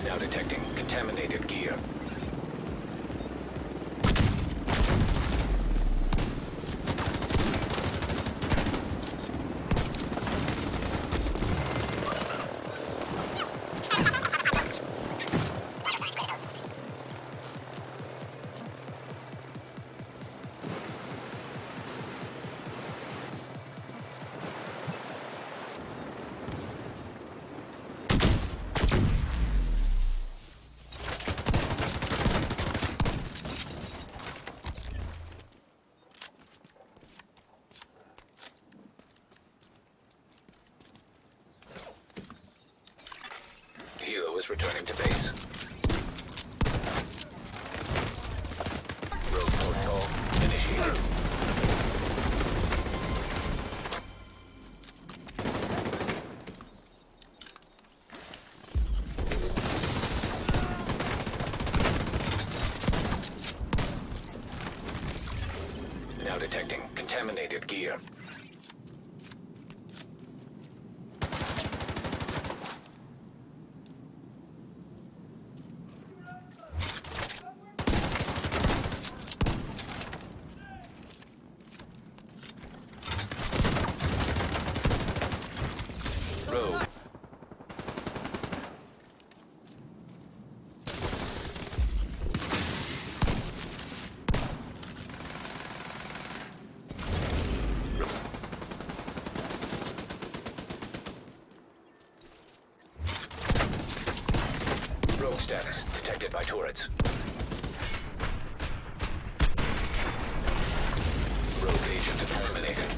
Now detecting contaminated gear. Hilo is returning to base. Rogue protocol initiated. Now detecting contaminated gear. Rogue. Rogue status detected by turrets. Rogue agent eliminated.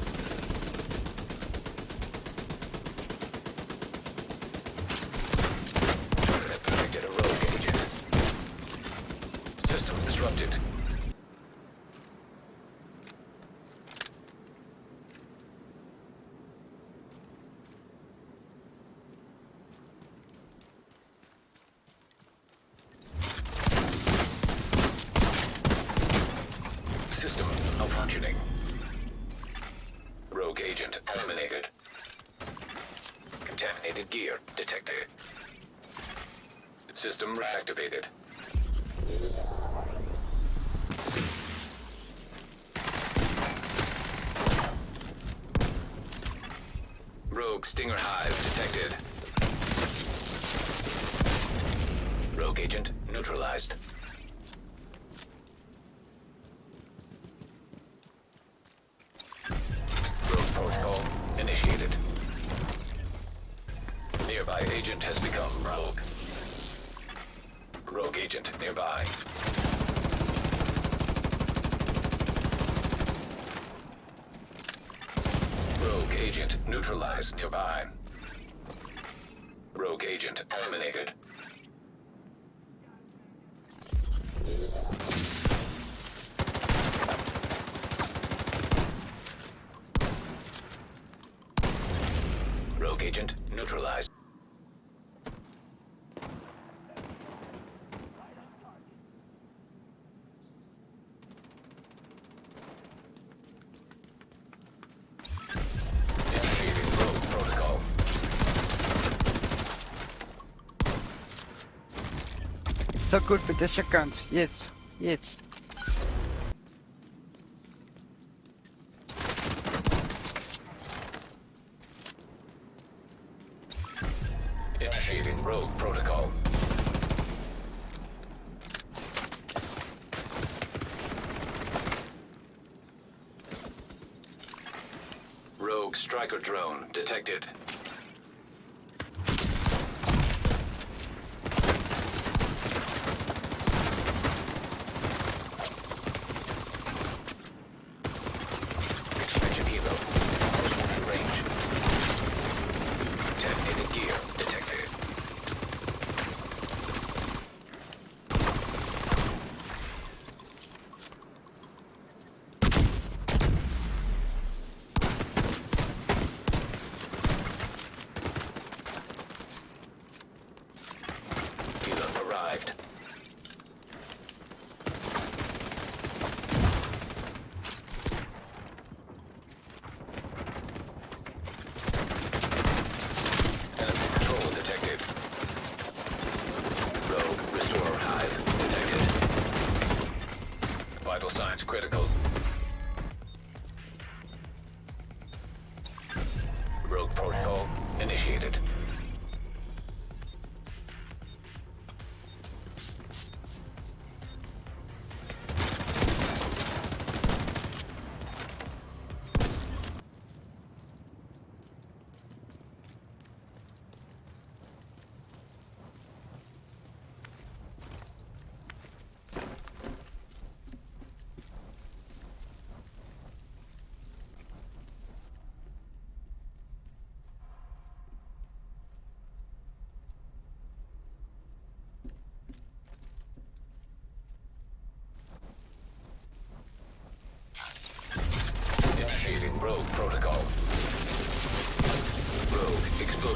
Turret detected a rogue agent. System disrupted. System malfunctioning. Rogue agent eliminated. Contaminated gear detected. System reactivated. Rogue Stinger Hive detected. Rogue agent neutralized. Rogue protocol initiated. Nearby agent has become rogue. Rogue agent nearby. Rogue agent neutralized nearby. Rogue agent eliminated. Rogue agent neutralized. Initiating rogue protocol. So good with the shotguns. Yes, yes. Initiating rogue protocol. Rogue striker drone detected. Extraction helo. Almost within range. Contaminated gear detected.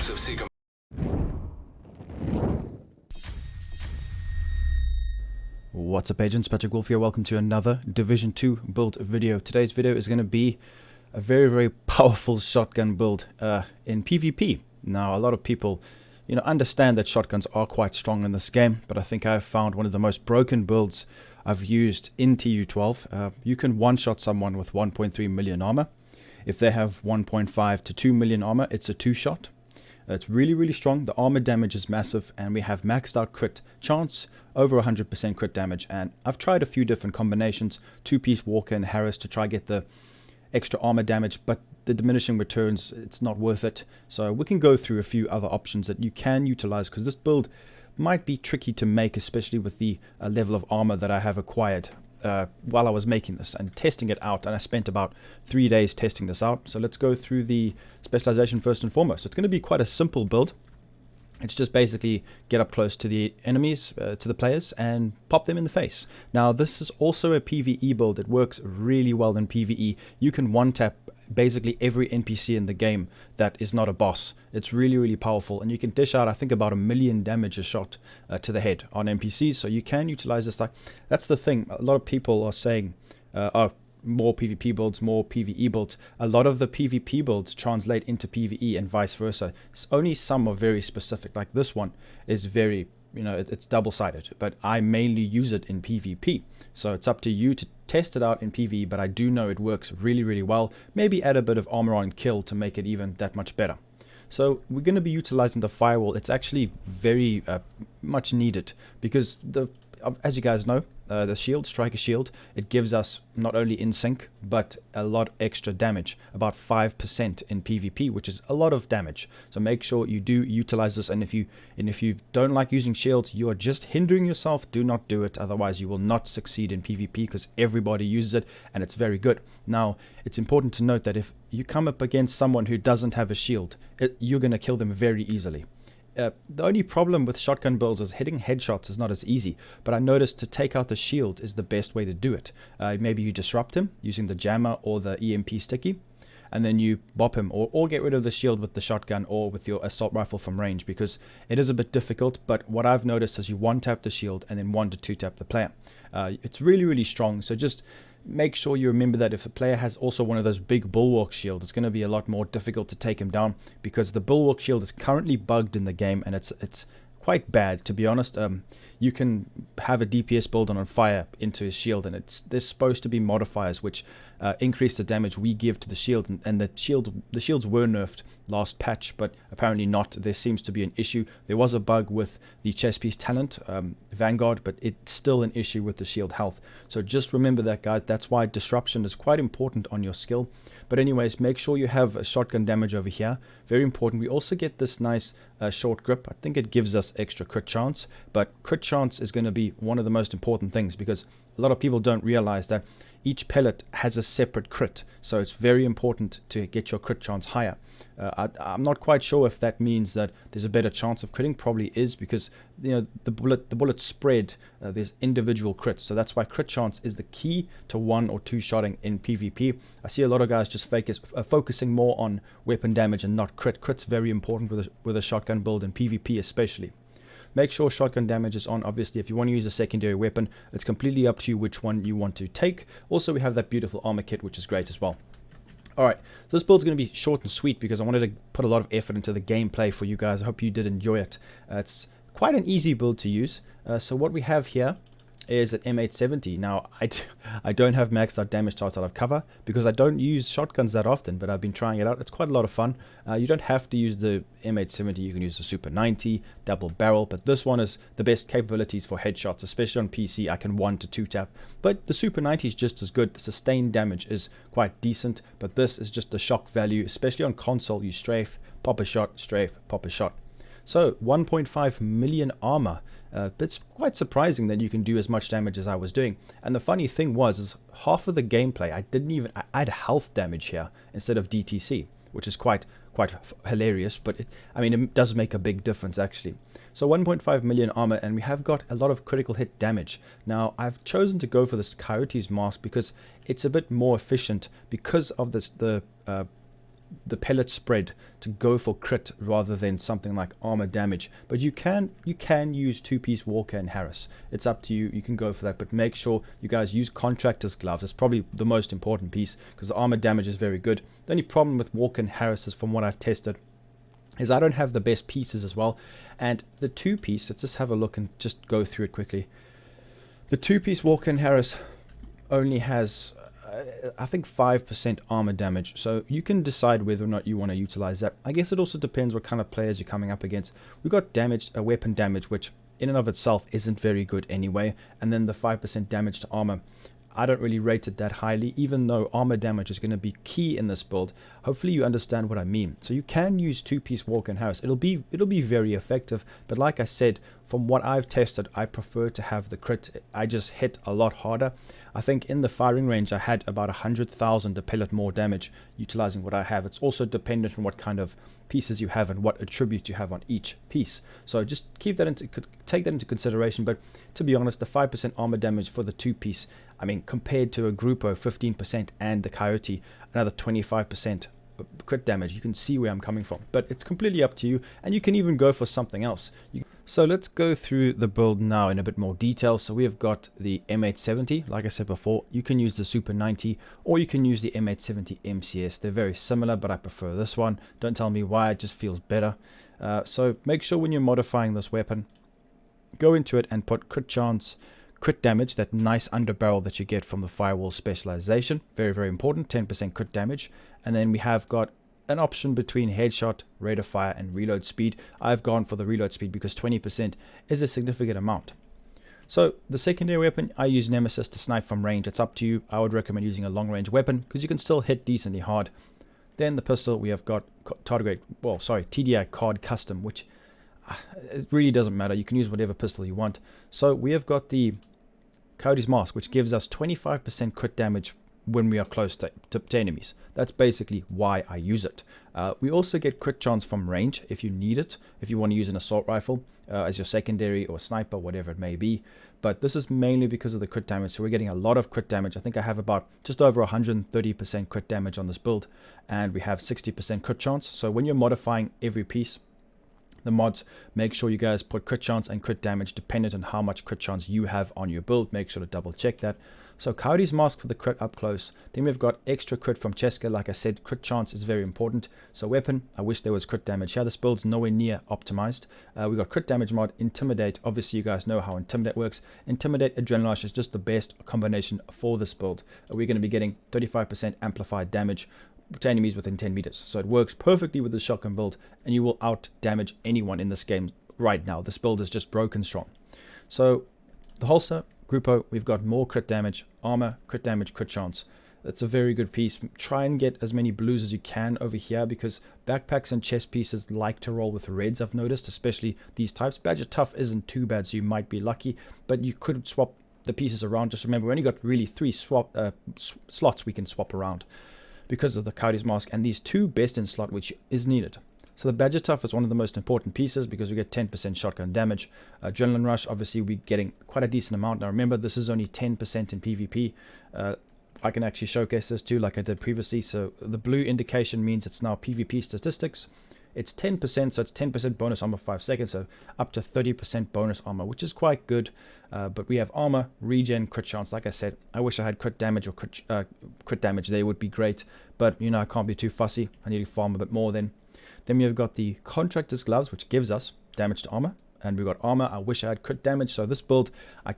Explosive seeker. What's up, agents? Patrick Wolf here. Welcome to another Division 2 build video. Today's video is going to be a very powerful shotgun build in PvP. Now, a lot of people, understand that shotguns are quite strong in this game, but I think I've found one of the most broken builds I've used in TU12. You can one-shot someone with 1.3 million armor. If they have 1.5 to 2 million armor, it's a two-shot. It's really strong. The armor damage is massive, and we have maxed out crit chance, over 100% crit damage. And I've tried a few different combinations, two-piece Walker and Harris to try get the extra armor damage, but the diminishing returns, it's not worth it. So we can go through a few other options that you can utilize, because this build might be tricky to make, especially with the level of armor that I have acquired while I was making this and testing it out. And I spent about 3 days testing this out. So let's go through the specialization first and foremost. So it's going to be quite a simple build. It's just basically get up close to the enemies, to the players, and pop them in the face. Now, this is also a PvE build. It works really well in PvE. You can one-tap basically every NPC in the game that is not a boss. It's really powerful, and you can dish out, I think, about 1 million damage a shot to the head on NPCs, so you can utilize this. That's the thing. A lot of people are saying, more PvP builds, more PvE builds. A lot of the PvP builds translate into PvE and vice versa. Only some are very specific. Like this one is very, it's double-sided, but I mainly use it in PvP. So it's up to you to test it out in PvE, but I do know it works really well. Maybe add a bit of armor on kill to make it even that much better. So we're going to be utilizing the firewall. It's actually very much needed, because as you guys know, the shield, Striker Shield, it gives us not only in sync, but a lot extra damage, about 5% in PvP, which is a lot of damage. So make sure you do utilize this, and if you don't like using shields, you are just hindering yourself. Do not do it, otherwise you will not succeed in PvP, because everybody uses it and it's very good. Now, it's important to note that if you come up against someone who doesn't have a shield, you're going to kill them very easily. The only problem with shotgun builds is hitting headshots is not as easy, but I noticed to take out the shield is the best way to do it. Maybe you disrupt him using the jammer or the EMP sticky, and then you bop him, or get rid of the shield with the shotgun or with your assault rifle from range, because it is a bit difficult. But what I've noticed is you one-tap the shield and then 1 to 2-tap the player. It's really strong, so just make sure you remember that if a player has also one of those big bulwark shields, it's going to be a lot more difficult to take him down, because the bulwark shield is currently bugged in the game, and it's quite bad, to be honest. You can have a DPS build on fire into his shield, and there's supposed to be modifiers which increase the damage we give to the shield, and the shields were nerfed last patch, but apparently not. There seems to be an issue. There was a bug with the chess piece talent, Vanguard, but it's still an issue with the shield health. So just remember that, guys. That's why disruption is quite important on your skill. But anyways, make sure you have a shotgun damage over here. Very important. We also get this nice short grip. I think it gives us extra crit chance, but crit chance is going to be one of the most important things, because a lot of people don't realize that each pellet has a separate crit, so it's very important to get your crit chance higher. I'm not quite sure if that means that there's a better chance of critting. Probably is, because the bullet spread, there's individual crits, so that's why crit chance is the key to 1 or 2 shotting in PvP. I see a lot of guys just focusing more on weapon damage and not crit. Crit's very important with a shotgun build in PvP especially. Make sure shotgun damage is on. Obviously, if you want to use a secondary weapon, it's completely up to you which one you want to take. Also, we have that beautiful armor kit, which is great as well. Alright, so this build's going to be short and sweet, because I wanted to put a lot of effort into the gameplay for you guys. I hope you did enjoy it. It's quite an easy build to use. So what we have here is an M870. Now, I don't have maxed out damage outside of cover, because I don't use shotguns that often, but I've been trying it out. It's quite a lot of fun. You don't have to use the M870. You can use the Super 90, double barrel, but this one is the best capabilities for headshots, especially on PC. I can 1 to 2-tap, but the Super 90 is just as good. The sustained damage is quite decent, but this is just the shock value, especially on console. You strafe, pop a shot, strafe, pop a shot. So 1.5 million armor. It's quite surprising that you can do as much damage as I was doing. And the funny thing is half of the gameplay I had health damage here instead of DTC, which is quite hilarious, but it does make a big difference actually. So 1.5 million armor, and we have got a lot of critical hit damage. Now I've chosen to go for this Coyote's mask because it's a bit more efficient, because of this the pellet spread to go for crit rather than something like armor damage. But you can use two-piece Walker and Harris. It's up to you. You can go for that, but make sure you guys use contractor's gloves. It's probably the most important piece because the armor damage is very good. The only problem with Walker and Harris is, from what I've tested, is I don't have the best pieces as well. And the two-piece, let's just have a look and just go through it quickly. The two-piece Walker and Harris only has I think 5% armor damage, so you can decide whether or not you want to utilize that. I guess it also depends what kind of players you're coming up against. We've got damage, weapon damage, which in and of itself isn't very good anyway, and then the 5% damage to armor. I don't really rate it that highly, even though armor damage is going to be key in this build. Hopefully you understand what I mean. So you can use two-piece Walker and Harris. It'll be very effective, but like I said, from what I've tested, I prefer to have the crit. I just hit a lot harder. I think in the firing range I had about 100,000 a pellet more damage utilizing what I have. It's also dependent on what kind of pieces you have and what attribute you have on each piece. So just take that into consideration. But to be honest, the 5% armor damage for the two-piece, I mean, compared to a Grupo 15% and the Coyote another 25% crit damage, you can see where I'm coming from. But it's completely up to you, and you can even go for something else. So let's go through the build now in a bit more detail. So we have got the M870, like I said before. You can use the Super 90 or you can use the M870 MCS. They're very similar, but I prefer this one. Don't tell me why, it just feels better. So make sure when you're modifying this weapon, go into it and put crit chance, crit damage, that nice underbarrel that you get from the firewall specialization. Very, very important, 10% crit damage. And then we have got an option between headshot, rate of fire, and reload speed. I've gone for the reload speed because 20% is a significant amount. So the secondary weapon, I use Nemesis to snipe from range. It's up to you. I would recommend using a long range weapon because you can still hit decently hard. Then the pistol, we have got TDI Card Custom, which it really doesn't matter. You can use whatever pistol you want. So we have got the Coyote's Mask, which gives us 25% crit damage when we are close to enemies. That's basically why I use it. We also get crit chance from range if you need it, if you want to use an assault rifle as your secondary or sniper, whatever it may be. But this is mainly because of the crit damage, so we're getting a lot of crit damage. I think I have about just over 130% crit damage on this build, and we have 60% crit chance. So when you're modifying every piece, the mods, make sure you guys put crit chance and crit damage dependent on how much crit chance you have on your build. Make sure to double check that. So Coyote's Mask for the crit up close. Then we've got extra crit from Cheska. Like I said, crit chance is very important. So weapon, I wish there was crit damage here. This build's nowhere near optimized. We got crit damage mod, Intimidate. Obviously you guys know how Intimidate works. Intimidate, Adrenaline Rush is just the best combination for this build. We're going to be getting 35% amplified damage to enemies within 10 meters. So it works perfectly with the shotgun build, and you will out damage anyone in this game right now. This build is just broken strong. So the holster, Grupo, we've got more crit damage, armor, crit damage, crit chance. It's a very good piece. Try and get as many blues as you can over here because backpacks and chest pieces like to roll with reds, I've noticed, especially these types. Badger Tough isn't too bad, so you might be lucky, but you could swap the pieces around. Just remember, we only got really 3 slots we can swap around because of the Coyote's Mask and these 2 best in slot, which is needed. So the Badger Tough is one of the most important pieces because we get 10% shotgun damage. Adrenaline Rush, obviously we're getting quite a decent amount. Now remember, this is only 10% in PvP. I can actually showcase this too like I did previously. So the blue indication means it's now PvP statistics. It's 10%, so it's 10% bonus armor 5 seconds, so up to 30% bonus armor, which is quite good. But we have armor, regen, crit chance. Like I said, I wish I had crit damage or crit damage. They would be great, but you know, I can't be too fussy. I need to farm a bit more then. Then we have got the Contractor's Gloves, which gives us damage to armor. And we've got armor. I wish I had crit damage. So this build,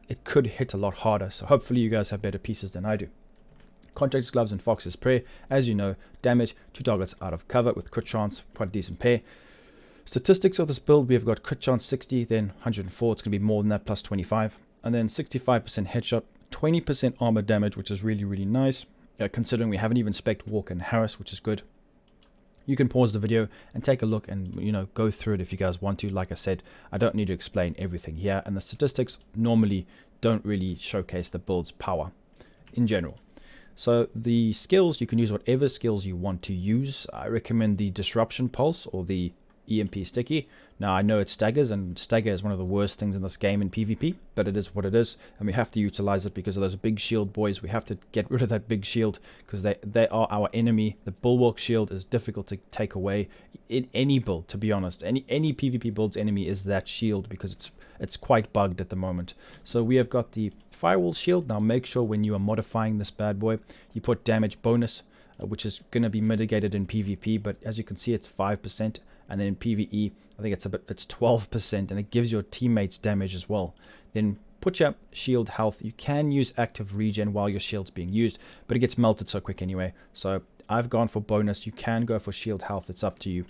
it could hit a lot harder. So hopefully you guys have better pieces than I do. Contractor's Gloves and Fox's Prayer. As you know, damage 2 targets out of cover with crit chance. Quite a decent pair. Statistics of this build, we have got crit chance 60, then 104. It's going to be more than that, plus 25. And then 65% headshot, 20% armor damage, which is really, really nice. Considering we haven't even spec'd Walker and Harris, which is good. You can pause the video and take a look and, you know, go through it if you guys want to. Like I said, I don't need to explain everything here. And the statistics normally don't really showcase the build's power in general. So the skills, you can use whatever skills you want to use. I recommend the Disruption Pulse or the EMP sticky. Now I know it staggers, and stagger is one of the worst things in this game in PvP, but it is what it is, and we have to utilize it because of those big shield boys. We have to get rid of that big shield because they are our enemy. The bulwark shield is difficult to take away in any build, to be honest. Any PvP build's enemy is that shield because it's quite bugged at the moment. So we have got the firewall shield. Now make sure when you are modifying this bad boy, you put damage bonus, which is going to be mitigated in PvP, but as you can see, it's 5%. And then in PvE, I think it's 12%, and it gives your teammates damage as well. Then put your shield health. You can use active regen while your shield's being used, but it gets melted so quick anyway. So I've gone for bonus. You can go for shield health. It's up to you.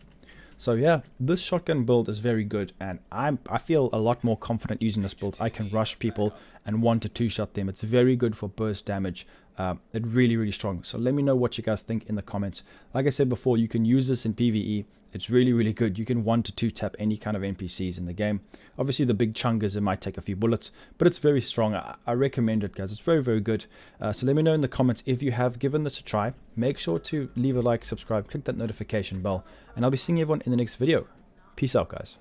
So yeah, this shotgun build is very good, and I feel a lot more confident using this build. I can rush people and 1 to 2 shot them. It's very good for burst damage. It's really strong. So let me know what you guys think in the comments. Like I said before, you can use this in PvE. It's really good. You can 1 to 2 tap any kind of NPCs in the game. Obviously the big chungers, it might take a few bullets, but it's very strong. I recommend it, guys. It's very good. So let me know in the comments if you have given this a try. Make sure to leave a like, subscribe, click that notification bell, and I'll be seeing everyone in the next video. Peace out, guys.